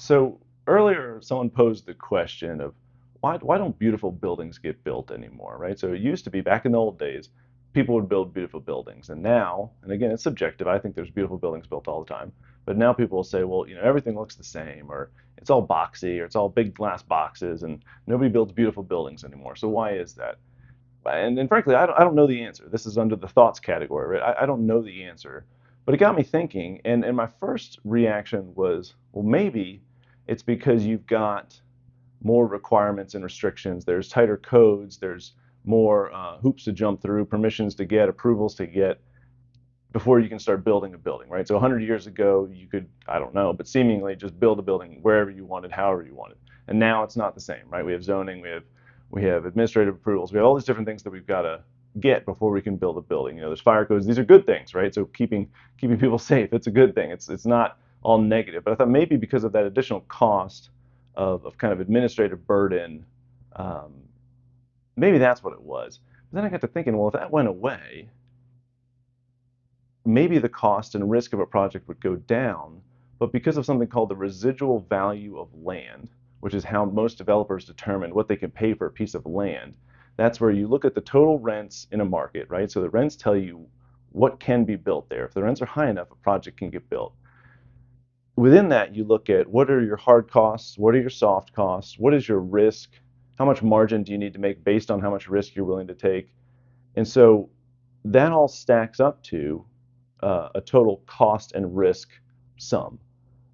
So earlier, someone posed the question of why don't beautiful buildings get built anymore, right? So it used to be back in the old days, people would build beautiful buildings, and now, and again, it's subjective. I think there's beautiful buildings built all the time, but now people will say, well, everything looks the same, or it's all boxy, or it's all big glass boxes, and nobody builds beautiful buildings anymore. So why is that? And frankly, I don't know the answer. This is under the thoughts category, right? I don't know the answer, but it got me thinking. And my first reaction was, well, maybe it's because you've got more requirements and restrictions. There's tighter codes. There's more hoops to jump through, permissions to get, approvals to get before you can start building a building, right? So 100 years ago, you could, I don't know, but seemingly just build a building wherever you wanted, however you wanted. And now it's not the same, right? We have zoning, we have administrative approvals, we have all these different things that we've got to get before we can build a building. There's fire codes. These are good things, right? So keeping people safe, it's a good thing. It's not all negative. But I thought maybe because of that additional cost of kind of administrative burden, um, maybe that's what it was. But then I got to thinking, well, if that went away, maybe the cost and risk of a project would go down, but because of something called the residual value of land, which is how most developers determine what they can pay for a piece of land, that's where you look at the total rents in a market, right? So the rents tell you what can be built there. If the rents are high enough, a project can get built. Within that, you look at what are your hard costs, what are your soft costs, what is your risk, how much margin do you need to make based on how much risk you're willing to take. And so that all stacks up to a total cost and risk sum.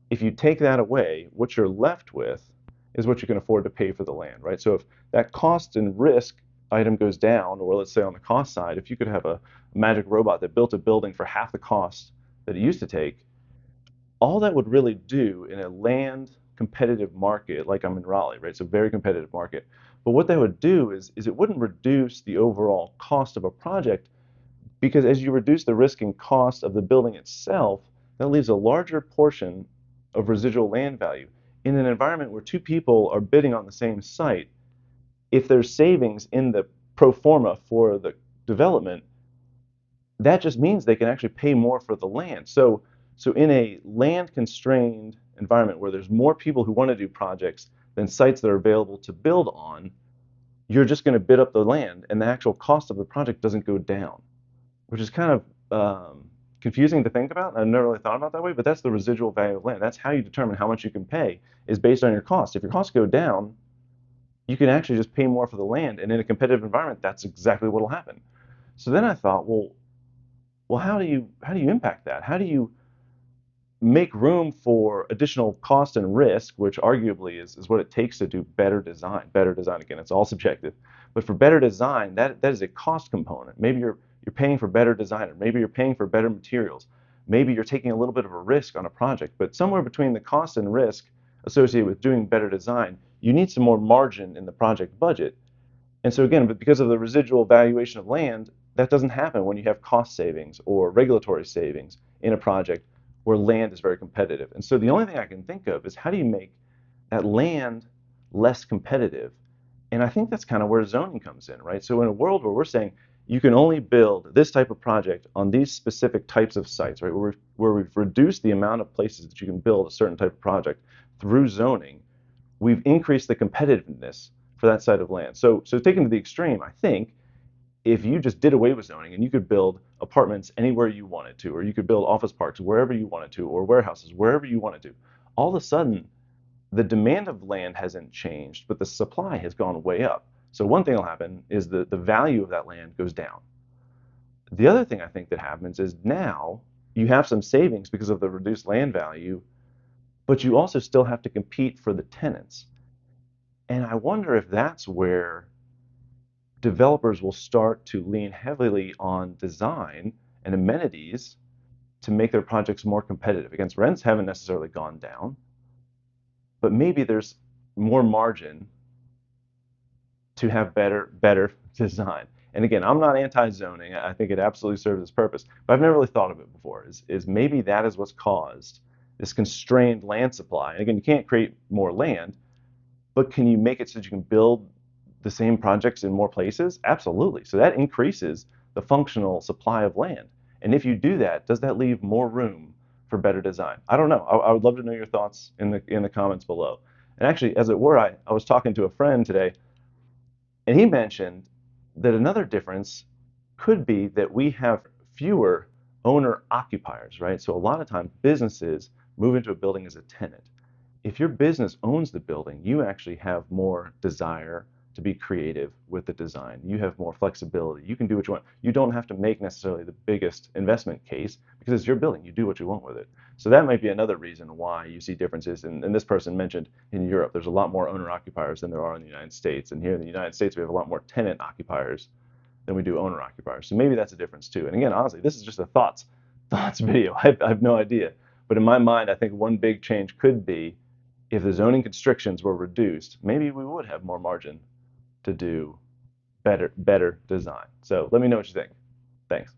If you take that away, what you're left with is what you can afford to pay for the land, right? So if that cost and risk item goes down, or let's say on the cost side, if you could have a magic robot that built a building for half the cost that it used to take, all that would really do in a land competitive market, like I'm in Raleigh, right? So very competitive market. But what that would do is it wouldn't reduce the overall cost of a project because as you reduce the risk and cost of the building itself, that leaves a larger portion of residual land value. In an environment where two people are bidding on the same site, if there's savings in the pro forma for the development, that just means they can actually pay more for the land. So in a land constrained environment where there's more people who want to do projects than sites that are available to build on, you're just going to bid up the land and the actual cost of the project doesn't go down, which is kind of confusing to think about. I've never really thought about it that way, but that's the residual value of land. That's how you determine how much you can pay is based on your costs. If your costs go down, you can actually just pay more for the land, and in a competitive environment, that's exactly what will happen. So then I thought, well, how do you impact that? How do you make room for additional cost and risk, which arguably is what it takes to do better design. Better design, again, it's all subjective. But for better design, that is a cost component. Maybe you're paying for better designer. Maybe you're paying for better materials. Maybe you're taking a little bit of a risk on a project. But somewhere between the cost and risk associated with doing better design, you need some more margin in the project budget. And so again, but because of the residual valuation of land, that doesn't happen when you have cost savings or regulatory savings in a project where land is very competitive. And so the only thing I can think of is how do you make that land less competitive? And I think that's kind of where zoning comes in, right? So in a world where we're saying you can only build this type of project on these specific types of sites, right? Where we've reduced the amount of places that you can build a certain type of project through zoning, we've increased the competitiveness for that side of land. So taken to the extreme, I think if you just did away with zoning and you could build apartments anywhere you wanted to, or you could build office parks wherever you wanted to, or warehouses wherever you wanted to, all of a sudden the demand of land hasn't changed, but the supply has gone way up. So one thing will happen is the value of that land goes down. The other thing I think that happens is now you have some savings because of the reduced land value, but you also still have to compete for the tenants. And I wonder if that's where developers will start to lean heavily on design and amenities to make their projects more competitive. Again, rents haven't necessarily gone down, but maybe there's more margin to have better design. And again, I'm not anti-zoning. I think it absolutely serves its purpose, but I've never really thought of it before. Is maybe that is what's caused this constrained land supply. And again, you can't create more land, but can you make it so that you can build the same projects in more places? Absolutely. So that increases the functional supply of land. And if you do that, does that leave more room for better design? I don't know. I would love to know your thoughts in the comments below. And actually, as it were, I was talking to a friend today, and he mentioned that another difference could be that we have fewer owner occupiers, right? So a lot of times businesses move into a building as a tenant. If your business owns the building, you actually have more desire to be creative with the design. You have more flexibility. You can do what you want. You don't have to make necessarily the biggest investment case because it's your building. You do what you want with it. So that might be another reason why you see differences. And this person mentioned in Europe, there's a lot more owner occupiers than there are in the United States. And here in the United States, we have a lot more tenant occupiers than we do owner occupiers. So maybe that's a difference too. And again, honestly, this is just a thoughts video. I have no idea. But in my mind, I think one big change could be if the zoning constrictions were reduced, maybe we would have more margin to do better design. So let me know what you think. Thanks.